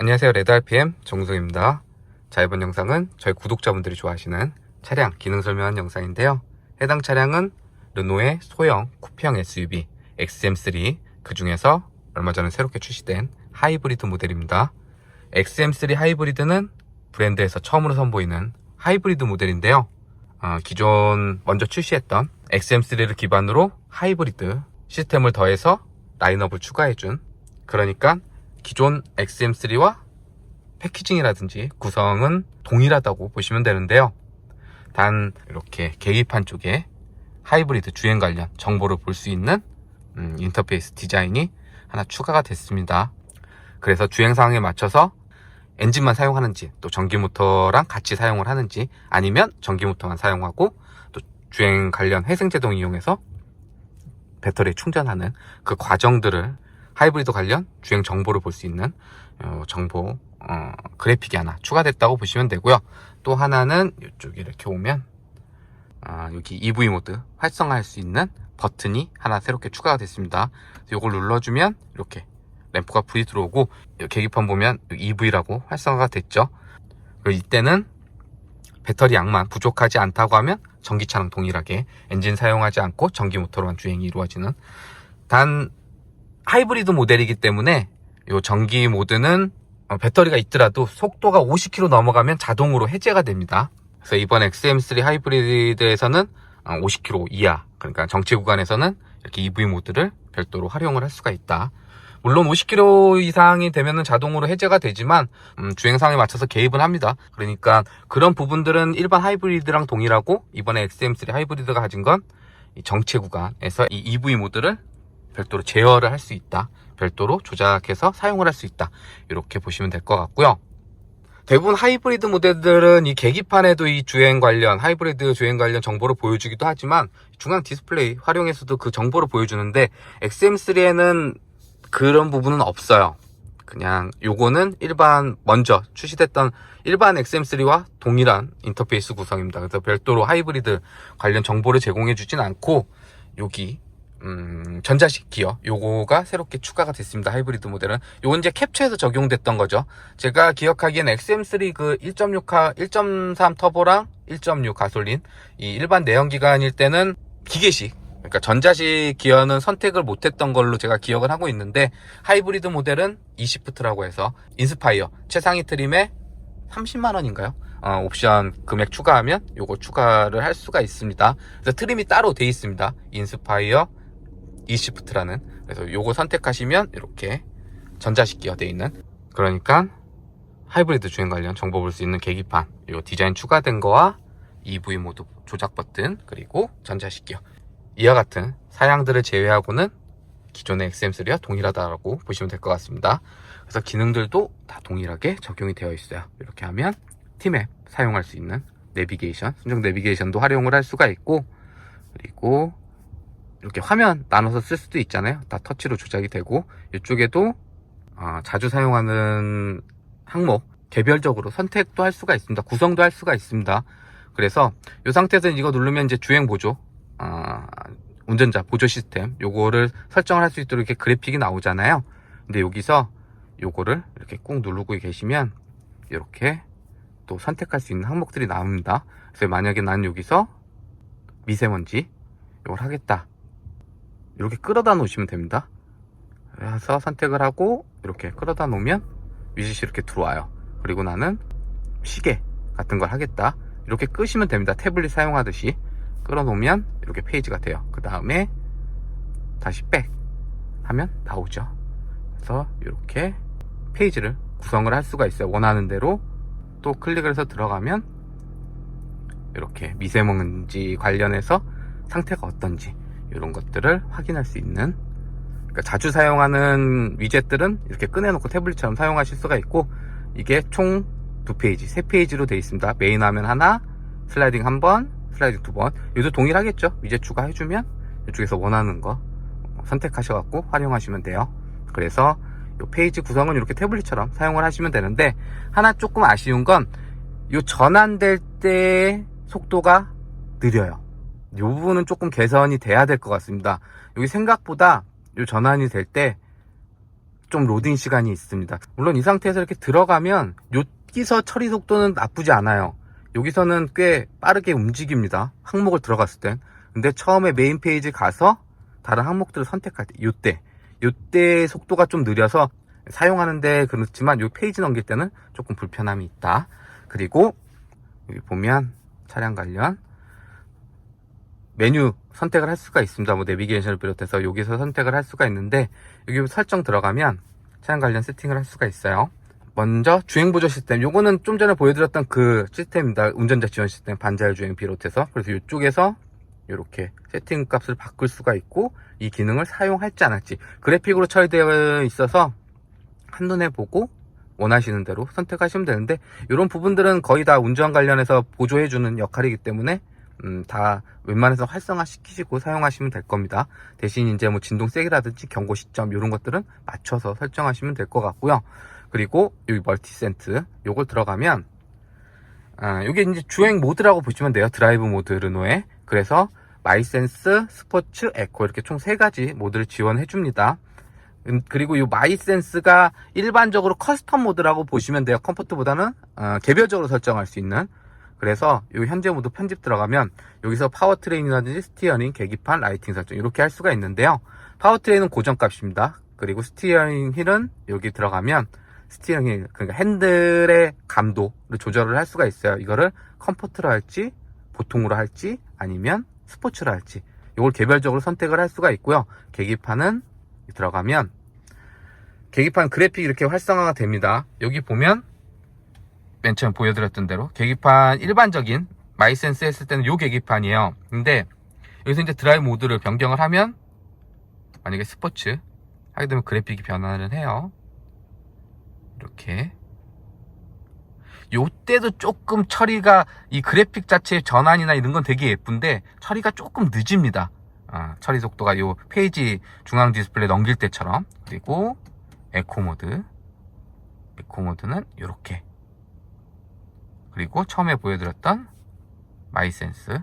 안녕하세요. 레드RPM 정우성입니다. 자, 이번 영상은 저희 구독자분들이 좋아하시는 차량 기능 설명한 영상인데요. 해당 차량은 르노의 소형 쿠페형 SUV XM3, 그 중에서 얼마 전에 새롭게 출시된 하이브리드 모델입니다. XM3 하이브리드는 브랜드에서 처음으로 선보이는 하이브리드 모델인데요. 기존 먼저 출시했던 XM3를 기반으로 하이브리드 시스템을 더해서 라인업을 추가해준, 그러니까 기존 XM3와 패키징이라든지 구성은 동일하다고 보시면 되는데요. 단 이렇게 계기판 쪽에 하이브리드 주행 관련 정보를 볼 수 있는 인터페이스 디자인이 하나 추가가 됐습니다. 그래서 주행 상황에 맞춰서 엔진만 사용하는지, 또 전기 모터랑 같이 사용을 하는지, 아니면 전기 모터만 사용하고 또 주행 관련 회생제동 이용해서 배터리 충전하는 그 과정들을 하이브리드 관련 주행 정보를 볼 수 있는 정보 그래픽이 하나 추가됐다고 보시면 되고요. 또 하나는 이쪽에 이렇게 오면 여기 EV 모드 활성화할 수 있는 버튼이 하나 새롭게 추가가 됐습니다. 이걸 눌러주면 이렇게 램프가 불이 들어오고, 계기판 보면 EV라고 활성화가 됐죠. 그리고 이때는 배터리 양만 부족하지 않다고 하면 전기차랑 동일하게 엔진 사용하지 않고 전기 모터로만 주행이 이루어지는, 단 하이브리드 모델이기 때문에 이 전기 모드는 배터리가 있더라도 속도가 50km 넘어가면 자동으로 해제가 됩니다. 그래서 이번 XM3 하이브리드에서는 50km 이하, 그러니까 정체 구간에서는 이렇게 EV 모드를 별도로 활용을 할 수가 있다. 물론 50km 이상이 되면은 자동으로 해제가 되지만 주행 상황에 맞춰서 개입을 합니다. 그러니까 그런 부분들은 일반 하이브리드랑 동일하고, 이번에 XM3 하이브리드가 가진 건 이 정체 구간에서 이 EV 모드를 별도로 제어를 할 수 있다, 별도로 조작해서 사용을 할 수 있다, 이렇게 보시면 될 것 같고요. 대부분 하이브리드 모델들은 이 계기판에도 이 주행 관련, 하이브리드 주행 관련 정보를 보여주기도 하지만 중앙 디스플레이 활용해서도 그 정보를 보여주는데, XM3에는 그런 부분은 없어요. 그냥 요거는 일반 먼저 출시됐던 일반 XM3와 동일한 인터페이스 구성입니다. 그래서 별도로 하이브리드 관련 정보를 제공해 주진 않고, 여기 전자식 기어 요거가 새롭게 추가가 됐습니다. 하이브리드 모델은 요건 이제 캡처해서 적용됐던 거죠. 제가 기억하기엔 XM3 그 1.3 터보랑 1.6 가솔린, 이 일반 내연기관일 때는 기계식, 그러니까 전자식 기어는 선택을 못했던 걸로 제가 기억을 하고 있는데, 하이브리드 모델은 eShift라고 해서 인스파이어 최상위 트림에 30만원인가요? 옵션 금액 추가하면 요거 추가를 할 수가 있습니다. 그래서 트림이 따로 돼 있습니다. 인스파이어 eShift라는. 그래서 요거 선택하시면 이렇게 전자식 기어 돼 있는, 그러니까 하이브리드 주행 관련 정보 볼 수 있는 계기판, 요 디자인 추가된 거와 EV 모드 조작 버튼, 그리고 전자식 기어, 이와 같은 사양들을 제외하고는 기존의 XM3와 동일하다고 보시면 될 것 같습니다. 그래서 기능들도 다 동일하게 적용이 되어 있어요. 이렇게 하면 T맵 사용할 수 있는 내비게이션, 순정 내비게이션도 활용을 할 수가 있고, 그리고 이렇게 화면 나눠서 쓸 수도 있잖아요. 다 터치로 조작이 되고, 이쪽에도 자주 사용하는 항목 개별적으로 선택도 할 수가 있습니다. 구성도 할 수가 있습니다. 그래서 이 상태에서 이거 누르면 이제 주행 보조, 운전자 보조 시스템 요거를 설정을 할 수 있도록 이렇게 그래픽이 나오잖아요. 근데 여기서 요거를 이렇게 꾹 누르고 계시면 이렇게 또 선택할 수 있는 항목들이 나옵니다. 그래서 만약에 난 여기서 미세먼지 이걸 하겠다, 이렇게 끌어다 놓으시면 됩니다. 그래서 선택을 하고 이렇게 끌어다 놓으면 위젯이 이렇게 들어와요. 그리고 나는 시계 같은 걸 하겠다, 이렇게 끄시면 됩니다. 태블릿 사용하듯이 끌어 놓으면 이렇게 페이지가 돼요. 그 다음에 다시 백 하면 나오죠. 그래서 이렇게 페이지를 구성을 할 수가 있어요. 원하는 대로. 또 클릭을 해서 들어가면 이렇게 미세먼지 관련해서 상태가 어떤지 이런 것들을 확인할 수 있는, 그러니까 자주 사용하는 위젯들은 이렇게 꺼내놓고 태블릿처럼 사용하실 수가 있고, 이게 총 2페이지, 3페이지로 되어 있습니다. 메인 화면 하나, 슬라이딩 1번, 슬라이딩 2번. 이것도 동일하겠죠. 위젯 추가해주면 이쪽에서 원하는 거 선택하셔갖고 활용하시면 돼요. 그래서 이 페이지 구성은 이렇게 태블릿처럼 사용을 하시면 되는데, 하나 조금 아쉬운 건 이 전환될 때 속도가 느려요. 이 부분은 조금 개선이 돼야 될 것 같습니다. 여기 생각보다 이 전환이 될 때 좀 로딩 시간이 있습니다. 물론 이 상태에서 이렇게 들어가면 여기서 처리 속도는 나쁘지 않아요. 여기서는 꽤 빠르게 움직입니다. 항목을 들어갔을 땐. 근데 처음에 메인 페이지 가서 다른 항목들을 선택할 때 요때 속도가 좀 느려서 사용하는데 그렇지만 요 페이지 넘길 때는 조금 불편함이 있다. 그리고 여기 보면 차량 관련 메뉴 선택을 할 수가 있습니다. 뭐 내비게이션을 비롯해서 여기서 선택을 할 수가 있는데 여기 설정 들어가면 차량 관련 세팅을 할 수가 있어요. 먼저 주행보조 시스템, 요거는 좀 전에 보여드렸던 그 시스템입니다. 운전자 지원 시스템, 반자율 주행 비롯해서. 그래서 이쪽에서 이렇게 세팅 값을 바꿀 수가 있고 이 기능을 사용할지 안 할지 그래픽으로 처리되어 있어서 한눈에 보고 원하시는 대로 선택하시면 되는데, 이런 부분들은 거의 다 운전 관련해서 보조해주는 역할이기 때문에 다 웬만해서 활성화 시키시고 사용하시면 될 겁니다. 대신 이제 뭐 진동 세기라든지 경고 시점 이런 것들은 맞춰서 설정하시면 될 것 같고요. 그리고 여기 멀티센트 요걸 들어가면 이게 이제 주행 모드라고 보시면 돼요. 드라이브 모드 르노에. 그래서 마이센스, 스포츠, 에코 이렇게 총 3가지 모드를 지원해 줍니다. 그리고 이 마이센스가 일반적으로 커스텀 모드라고 보시면 돼요. 컴포트보다는 개별적으로 설정할 수 있는. 그래서 이 현재 모드 편집 들어가면 여기서 파워트레인이라든지 스티어링, 계기판, 라이팅 설정 이렇게 할 수가 있는데요. 파워트레인은 고정값입니다. 그리고 스티어링 휠은 여기 들어가면 스티어링 휠, 그러니까 핸들의 감도를 조절을 할 수가 있어요. 이거를 컴포트로 할지 보통으로 할지 아니면 스포츠로 할지 이걸 개별적으로 선택을 할 수가 있고요. 계기판은 들어가면 계기판 그래픽 이렇게 활성화가 됩니다. 여기 보면 맨 처음 보여드렸던 대로 계기판 일반적인 마이센스 했을 때는 요 계기판이에요. 근데 여기서 이제 드라이브 모드를 변경을 하면 만약에 스포츠 하게 되면 그래픽이 변화를 해요. 이렇게 요때도 조금 처리가 이 그래픽 자체의 전환이나 이런 건 되게 예쁜데 처리가 조금 늦습니다. 처리 속도가 요 페이지 중앙 디스플레이 넘길 때처럼. 그리고 에코 모드는 이렇게. 그리고 처음에 보여드렸던 마이센스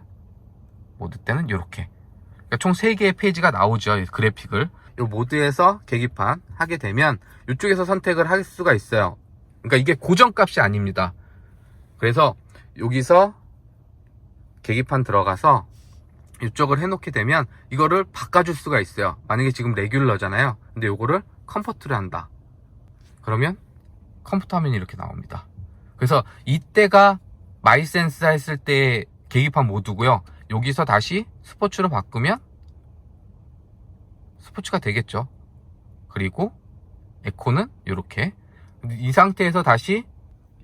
모드 때는 이렇게. 그러니까 총 3개의 페이지가 나오죠. 그래픽을 이 모드에서 계기판 하게 되면 이쪽에서 선택을 할 수가 있어요. 그러니까 이게 고정값이 아닙니다. 그래서 여기서 계기판 들어가서 이쪽을 해놓게 되면 이거를 바꿔줄 수가 있어요. 만약에 지금 레귤러잖아요. 근데 이거를 컴포트를 한다. 그러면 컴포트 화면이 이렇게 나옵니다. 그래서 이때가 마이센스 했을 때 계기판 모드고요. 여기서 다시 스포츠로 바꾸면 스포츠가 되겠죠. 그리고 에코는 이렇게. 이 상태에서 다시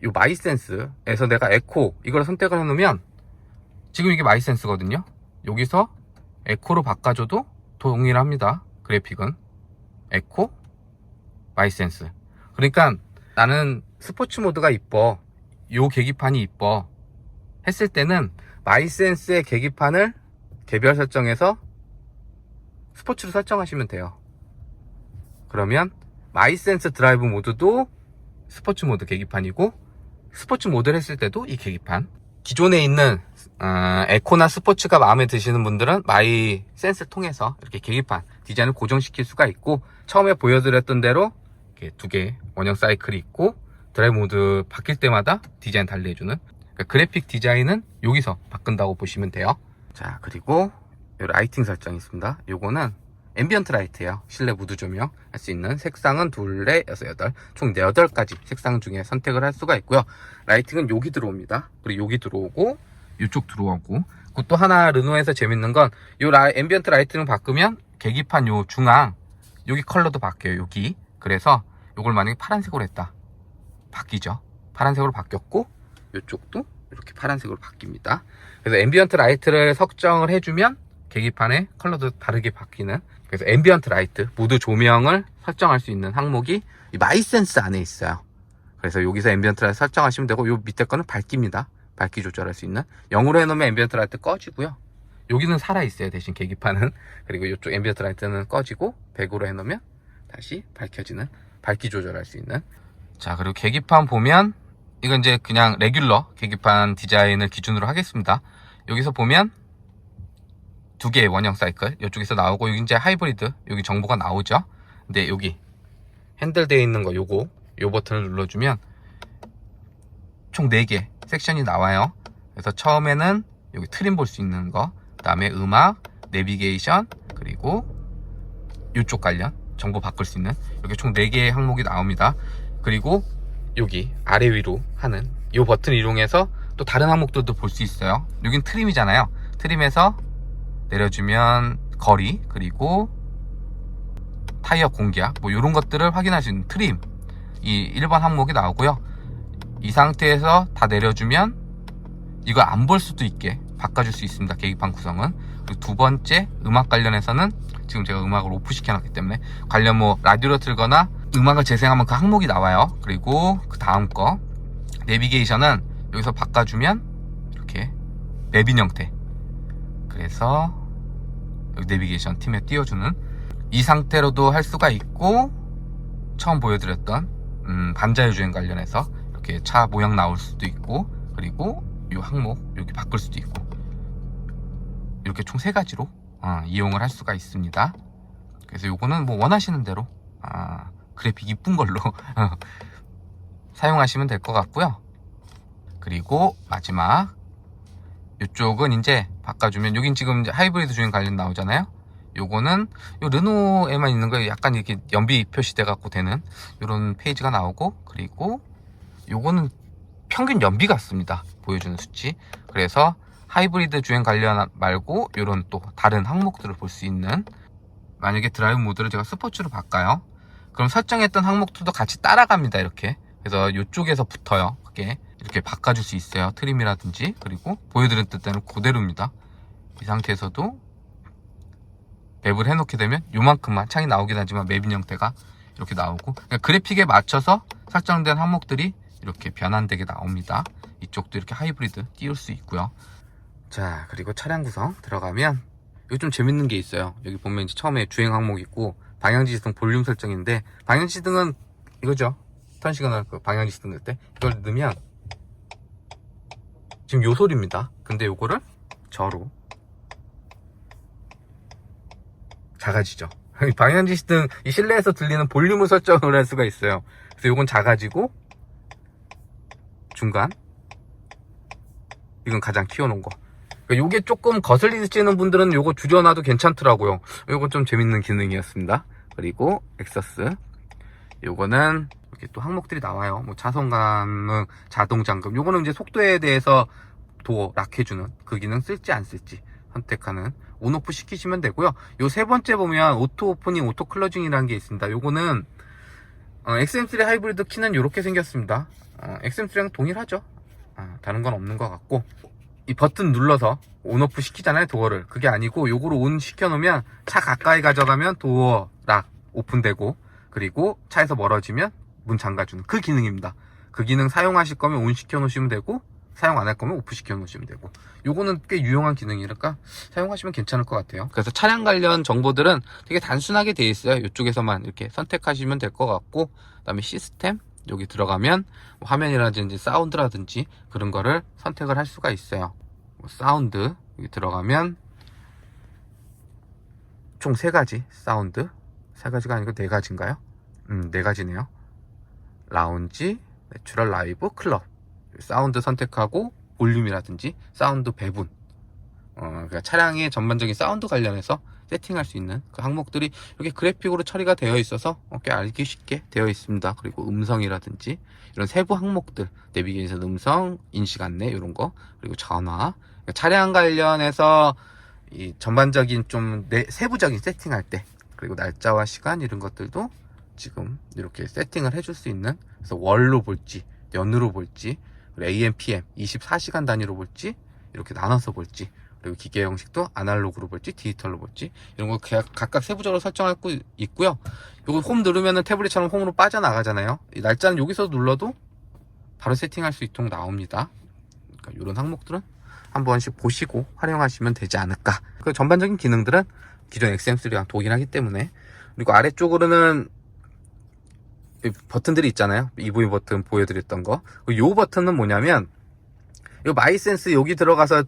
이 마이센스에서 내가 에코 이걸 선택을 해놓으면 지금 이게 마이센스거든요. 여기서 에코로 바꿔줘도 동일합니다. 그래픽은 에코, 마이센스. 그러니까 나는 스포츠 모드가 이뻐, 요 계기판이 이뻐 했을 때는 마이센스의 계기판을 개별 설정해서 스포츠로 설정하시면 돼요. 그러면 마이센스 드라이브 모드도 스포츠 모드 계기판이고 스포츠 모드를 했을 때도 이 계기판. 기존에 있는 에코나 스포츠가 마음에 드시는 분들은 마이센스를 통해서 이렇게 계기판 디자인을 고정시킬 수가 있고, 처음에 보여드렸던 대로 이렇게 2개 원형 사이클이 있고 드라이브 모드 바뀔 때마다 디자인 달리해주는, 그러니까 그래픽 디자인은 여기서 바꾼다고 보시면 돼요. 자, 그리고 이 라이팅 설정이 있습니다. 요거는 앰비언트 라이트예요. 실내 무드 조명 할 수 있는 색상은 2, 4, 6, 8, 총 8가지 색상 중에 선택을 할 수가 있고요. 라이팅은 여기 들어옵니다. 그리고 여기 들어오고 이쪽 들어오고. 그리고 또 하나 르노에서 재밌는 건 요 앰비언트 라이트는 바꾸면 계기판 요 중앙 여기 컬러도 바뀌어요. 여기. 그래서 요걸 만약에 파란색으로 했다, 바뀌죠. 파란색으로 바뀌었고 이쪽도 이렇게 파란색으로 바뀝니다. 그래서 앰비언트 라이트를 설정을 해주면 계기판의 컬러도 다르게 바뀌는, 그래서 앰비언트 라이트 모드 조명을 설정할 수 있는 항목이 이 마이센스 안에 있어요. 그래서 여기서 앰비언트 라이트 설정하시면 되고, 요 밑에 거는 밝기입니다. 밝기 조절할 수 있는. 0으로 해놓으면 앰비언트 라이트 꺼지고요. 여기는 살아있어요. 대신 계기판은. 그리고 이쪽 앰비언트 라이트는 꺼지고 100으로 해놓으면 다시 밝혀지는, 밝기 조절할 수 있는. 자, 그리고 계기판 보면 이건 이제 그냥 레귤러 계기판 디자인을 기준으로 하겠습니다. 여기서 보면 2개의 원형 사이클 이쪽에서 나오고, 여기 이제 하이브리드 여기 정보가 나오죠. 근데 여기 핸들 되어 있는 거 요 버튼을 눌러주면 총 4개 섹션이 나와요. 그래서 처음에는 여기 트림 볼 수 있는 거, 그 다음에 음악, 내비게이션, 그리고 이쪽 관련 정보 바꿀 수 있는 이렇게 총 4개의 항목이 나옵니다. 그리고 여기 아래 위로 하는 이 버튼을 이용해서 또 다른 항목들도 볼 수 있어요. 여긴 트림이잖아요. 트림에서 내려주면 거리, 그리고 타이어 공기압, 뭐 이런 것들을 확인할 수 있는 트림, 이 1번 항목이 나오고요. 이 상태에서 다 내려주면 이거 안 볼 수도 있게 바꿔줄 수 있습니다. 계기판 구성은. 그리고 두 번째, 음악 관련해서는 지금 제가 음악을 오프 시켜놨기 때문에 관련 뭐 라디오를 틀거나 음악을 재생하면 그 항목이 나와요. 그리고 그 다음 거 내비게이션은 여기서 바꿔주면 이렇게 내빈 형태, 그래서 여기 내비게이션 팀에 띄워주는 이 상태로도 할 수가 있고, 처음 보여드렸던 반자율 주행 관련해서 이렇게 차 모양 나올 수도 있고, 그리고 이 항목 이렇게 바꿀 수도 있고, 이렇게 총 3가지로 이용을 할 수가 있습니다. 그래서 요거는 뭐 원하시는 대로 그래픽 이쁜 걸로 사용하시면 될 것 같고요. 그리고 마지막 이쪽은 이제 바꿔주면, 여긴 지금 이제 하이브리드 주행 관련 나오잖아요. 요거는 요 르노에만 있는 거에 약간 이렇게 연비 표시돼 갖고 되는 요런 페이지가 나오고, 그리고 요거는 평균 연비 같습니다. 보여주는 수치. 그래서 하이브리드 주행 관련 말고 요런 또 다른 항목들을 볼 수 있는, 만약에 드라이브 모드를 제가 스포츠로 바꿔요. 그럼 설정했던 항목들도 같이 따라갑니다. 이렇게. 그래서 요쪽에서 붙어요. 그게 이렇게 바꿔줄 수 있어요. 트림이라든지. 그리고 보여드렸던 때는 그대로입니다. 이 상태에서도 맵을 해놓게 되면 요만큼만 창이 나오긴 하지만 맵인 형태가 이렇게 나오고, 그러니까 그래픽에 맞춰서 설정된 항목들이 이렇게 변환되게 나옵니다. 이쪽도 이렇게 하이브리드 띄울 수 있고요. 자, 그리고 차량 구성 들어가면 여기 좀 재밌는 게 있어요. 여기 보면 이제 처음에 주행 항목 있고 방향지시등 볼륨 설정인데, 방향지시등은 이거죠. 턴 시그널 그 방향지시등 넣을 때 이걸 넣으면 지금 요 소리입니다. 근데 요거를 저로 작아지죠. 방향지시등 이 실내에서 들리는 볼륨을 설정을 할 수가 있어요. 그래서 요건 작아지고, 중간 이건 가장 키워놓은 거. 그러니까 요게 조금 거슬리시는 분들은 요거 줄여놔도 괜찮더라고요. 요건 좀 재밌는 기능이었습니다. 그리고 엑서스, 요거는 이렇게 또 항목들이 나와요. 뭐 차선 감응, 자동 잠금, 요거는 이제 속도에 대해서 도어 락 해주는 그 기능 쓸지 안 쓸지 선택하는, 온오프 시키시면 되고요. 요 세 번째 보면 오토 오프닝, 오토 클로징이라는 게 있습니다. 요거는 XM3 하이브리드 키는 이렇게 생겼습니다. XM3랑 동일하죠. 다른 건 없는 것 같고, 이 버튼 눌러서 온오프 시키잖아요, 도어를. 그게 아니고 요거로 온 시켜놓으면 차 가까이 가져가면 도어 락 오픈되고, 그리고 차에서 멀어지면 문 잠가주는 그 기능입니다. 그 기능 사용하실 거면 온 시켜놓으시면 되고, 사용 안 할 거면 오프 시켜놓으시면 되고, 요거는 꽤 유용한 기능이니까 사용하시면 괜찮을 것 같아요. 그래서 차량 관련 정보들은 되게 단순하게 되어 있어요. 이쪽에서만 이렇게 선택하시면 될 것 같고, 그 다음에 시스템 여기 들어가면 뭐 화면이라든지 사운드라든지 그런 거를 선택을 할 수가 있어요. 뭐 사운드 여기 들어가면 총 3가지 사운드, 3가지가 아니고 4가지인가요? 4가지네요. 라운지, 내추럴, 라이브, 클럽. 사운드 선택하고 볼륨이라든지 사운드 배분, 그러니까 차량의 전반적인 사운드 관련해서 세팅할 수 있는 그 항목들이 이렇게 그래픽으로 처리가 되어 있어서 꽤 알기 쉽게 되어 있습니다. 그리고 음성이라든지 이런 세부 항목들, 내비게이션 음성, 인식 안내 이런 거, 그리고 전화, 그러니까 차량 관련해서 이 전반적인 좀 세부적인 세팅할 때, 그리고 날짜와 시간 이런 것들도 지금 이렇게 세팅을 해줄 수 있는, 그래서 월로 볼지 연으로 볼지, 그리고 AM, PM 24시간 단위로 볼지, 이렇게 나눠서 볼지, 그리고 기계 형식도 아날로그로 볼지 디지털로 볼지, 이런 거 각각 세부적으로 설정하고 있고요. 요거 홈 누르면은 태블릿처럼 홈으로 빠져나가잖아요. 이 날짜는 여기서 눌러도 바로 세팅할 수 있도록 나옵니다. 그러니까 이런 항목들은 한 번씩 보시고 활용하시면 되지 않을까. 그 전반적인 기능들은 기존 XM3랑 동일하기 때문에. 그리고 아래쪽으로는 버튼들이 있잖아요. EV 버튼 보여드렸던 거. 요 버튼은 뭐냐면, 요 마이센스 여기 들어가서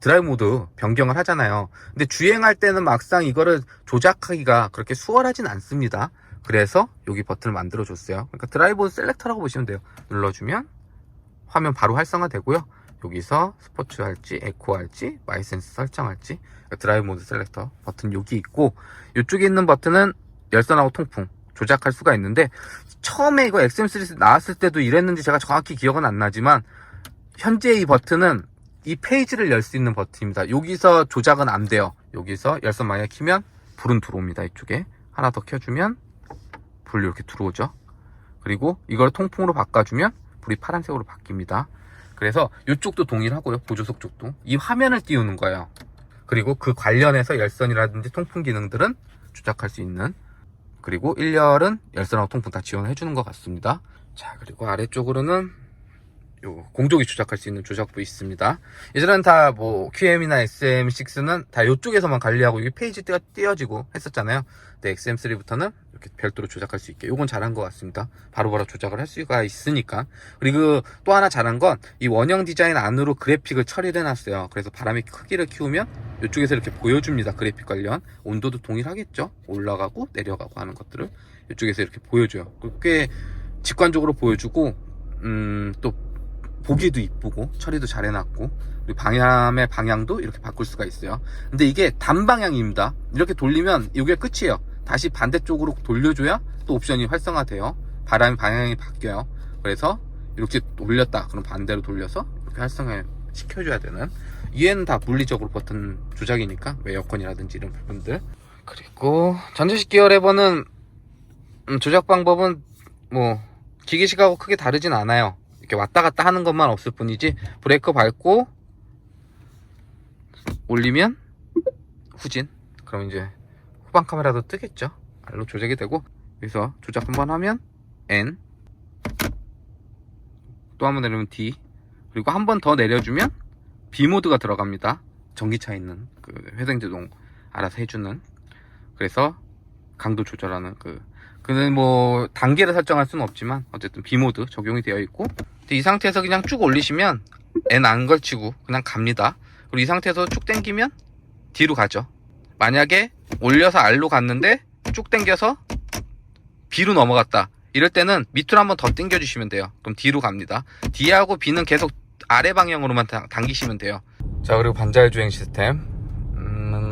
드라이브 모드 변경을 하잖아요. 근데 주행할 때는 막상 이거를 조작하기가 그렇게 수월하진 않습니다. 그래서 여기 버튼을 만들어 줬어요. 그러니까 드라이브 셀렉터라고 보시면 돼요. 눌러주면 화면 바로 활성화 되고요. 여기서 스포츠 할지, 에코 할지, 마이 센스 설정할지, 그러니까 드라이브 모드 셀렉터 버튼 여기 있고, 이쪽에 있는 버튼은 열선하고 통풍 조작할 수가 있는데, 처음에 이거 XM3 나왔을 때도 이랬는지 제가 정확히 기억은 안 나지만, 현재 이 버튼은 이 페이지를 열 수 있는 버튼입니다. 여기서 조작은 안 돼요. 여기서 열선 만약에 키면 불은 들어옵니다. 이쪽에 하나 더 켜주면 불이 이렇게 들어오죠. 그리고 이걸 통풍으로 바꿔주면 불이 파란색으로 바뀝니다. 그래서 이쪽도 동일하고요. 보조석 쪽도 이 화면을 띄우는 거예요. 그리고 그 관련해서 열선이라든지 통풍 기능들은 조작할 수 있는, 그리고 1열은 열선하고 통풍 다 지원해 주는 것 같습니다. 자, 그리고 아래쪽으로는 요 공조기 조작할 수 있는 조작부 있습니다. 예전에는 다 뭐 QM이나 XM6는 다 이쪽에서만 관리하고 여기 페이지 띄어지고 했었잖아요. 근데 XM3부터는 이렇게 별도로 조작할 수 있게, 요건 잘한 것 같습니다. 바로바로 조작을 할 수가 있으니까. 그리고 또 하나 잘한 건 이 원형 디자인 안으로 그래픽을 처리를 해놨어요. 그래서 바람의 크기를 키우면 이쪽에서 이렇게 보여줍니다. 그래픽 관련 온도도 동일하겠죠. 올라가고 내려가고 하는 것들을 이쪽에서 이렇게 보여줘요. 꽤 직관적으로 보여주고, 또 보기도 이쁘고 처리도 잘 해놨고, 그리고 방향의 방향도 이렇게 바꿀 수가 있어요. 근데 이게 단방향입니다. 이렇게 돌리면 이게 끝이에요. 다시 반대쪽으로 돌려줘야 또 옵션이 활성화돼요. 바람의 방향이 바뀌어요. 그래서 이렇게 올렸다 그럼 반대로 돌려서 이렇게 활성화 시켜줘야 되는, 얘는 다 물리적으로 버튼 조작이니까 에어컨이라든지 이런 부분들. 그리고 전자식 기어 레버는 조작 방법은 뭐 기계식하고 크게 다르진 않아요. 이렇게 왔다 갔다 하는 것만 없을 뿐이지, 브레이크 밟고 올리면 후진, 그럼 이제 후방 카메라도 뜨겠죠. R로 조작이 되고, 여기서 조작 한번 하면 N, 또 한번 내려면 D, 그리고 한 번 더 내려주면 B 모드가 들어갑니다. 전기차 있는 그 회생제동 알아서 해주는. 그래서 강도 조절하는 그는 뭐 단계를 설정할 수는 없지만 어쨌든 B 모드 적용이 되어 있고, 이 상태에서 그냥 쭉 올리시면 N 안 걸치고 그냥 갑니다. 그리고 이 상태에서 쭉 당기면 D로 가죠. 만약에 올려서 R로 갔는데 쭉 당겨서 B로 넘어갔다, 이럴 때는 밑으로 한번 더 당겨 주시면 돼요. 그럼 D로 갑니다. D하고 B는 계속 아래 방향으로만 당기시면 돼요. 자, 그리고 반자율 주행 시스템.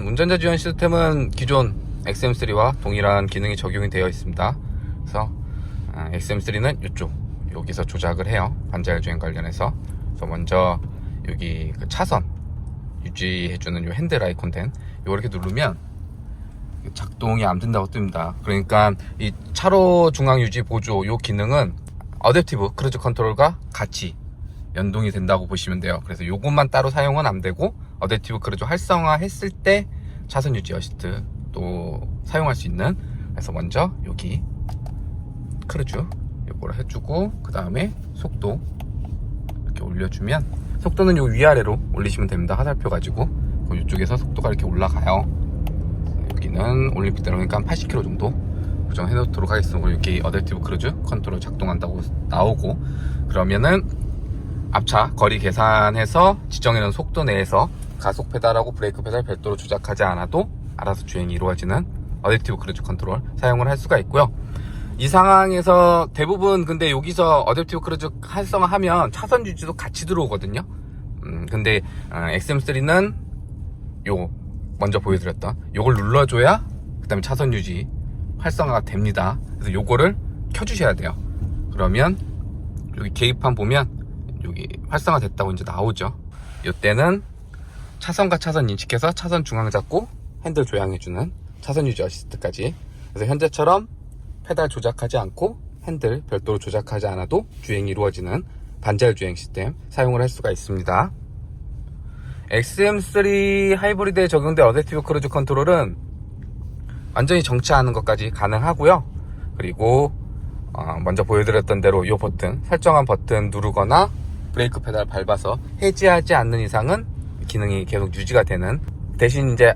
운전자 지원 시스템은 기존 XM3와 동일한 기능이 적용이 되어 있습니다. 그래서 XM3는 여기서 조작을 해요. 반자율 주행 관련해서. 그래서 먼저 여기 그 차선 유지해주는 요 핸들 아이콘 된 요렇게 누르면 작동이 안 된다고 뜹니다. 그러니까 이 차로 중앙 유지 보조 요 기능은 어댑티브 크루즈 컨트롤과 같이 연동이 된다고 보시면 돼요. 그래서 요것만 따로 사용은 안 되고, 어댑티브 크루즈 활성화 했을 때 차선 유지 어시스트 또 사용할 수 있는, 그래서 먼저 여기 크루즈 요거를 해주고, 그 다음에 속도 이렇게 올려주면, 속도는 요 위아래로 올리시면 됩니다. 화살표 가지고 이쪽에서 속도가 이렇게 올라가요. 여기는 올림픽대로 그러니까 80km 정도 고정해 놓도록 하겠습니다. 여기 어댑티브 크루즈 컨트롤 작동한다고 나오고, 그러면은 앞차 거리 계산해서 지정해 놓은 속도 내에서 가속 페달하고 브레이크 페달 별도로 조작하지 않아도 알아서 주행이 이루어지는 어댑티브 크루즈 컨트롤 사용을 할 수가 있고요. 이 상황에서 대부분 근데 여기서 어댑티브 크루즈 활성화하면 차선 유지도 같이 들어오거든요. 근데 XM3는 요 먼저 보여드렸던 요걸 눌러줘야 그 다음에 차선 유지 활성화가 됩니다. 그래서 요거를 켜주셔야 돼요. 그러면 여기 계기판 보면 여기 활성화 됐다고 이제 나오죠. 이때는 차선과 차선 인식해서 차선 중앙 잡고 핸들 조향해주는 차선 유지 어시스트까지. 그래서 현재처럼 페달 조작하지 않고 핸들 별도로 조작하지 않아도 주행이 이루어지는 반자율 주행 시스템 사용을 할 수가 있습니다. XM3 하이브리드에 적용된 어댑티브 크루즈 컨트롤은 완전히 정차하는 것까지 가능하고요. 그리고 먼저 보여드렸던 대로 이 버튼, 설정한 버튼 누르거나 브레이크 페달 밟아서 해지하지 않는 이상은 기능이 계속 유지가 되는, 대신 이제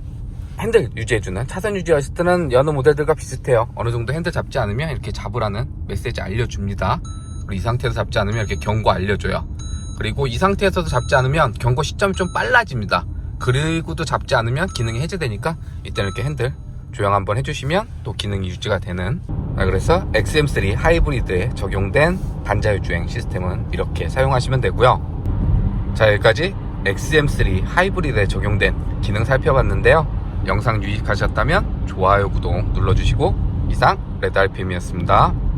핸들 유지해주는 차선 유지 어시스트는 여느 모델들과 비슷해요. 어느 정도 핸들 잡지 않으면 이렇게 잡으라는 메시지 알려줍니다. 그리고 이 상태에서 잡지 않으면 이렇게 경고 알려줘요. 그리고 이 상태에서도 잡지 않으면 경고 시점이 좀 빨라집니다. 그리고도 잡지 않으면 기능이 해제되니까 이때는 이렇게 핸들 조향 한번 해주시면 또 기능이 유지가 되는 그래서 XM3 하이브리드에 적용된 단자율 주행 시스템은 이렇게 사용하시면 되고요. 자, 여기까지 XM3 하이브리드에 적용된 기능 살펴봤는데요. 영상 유익하셨다면 좋아요, 구독 눌러주시고, 이상 레드 RPM이었습니다.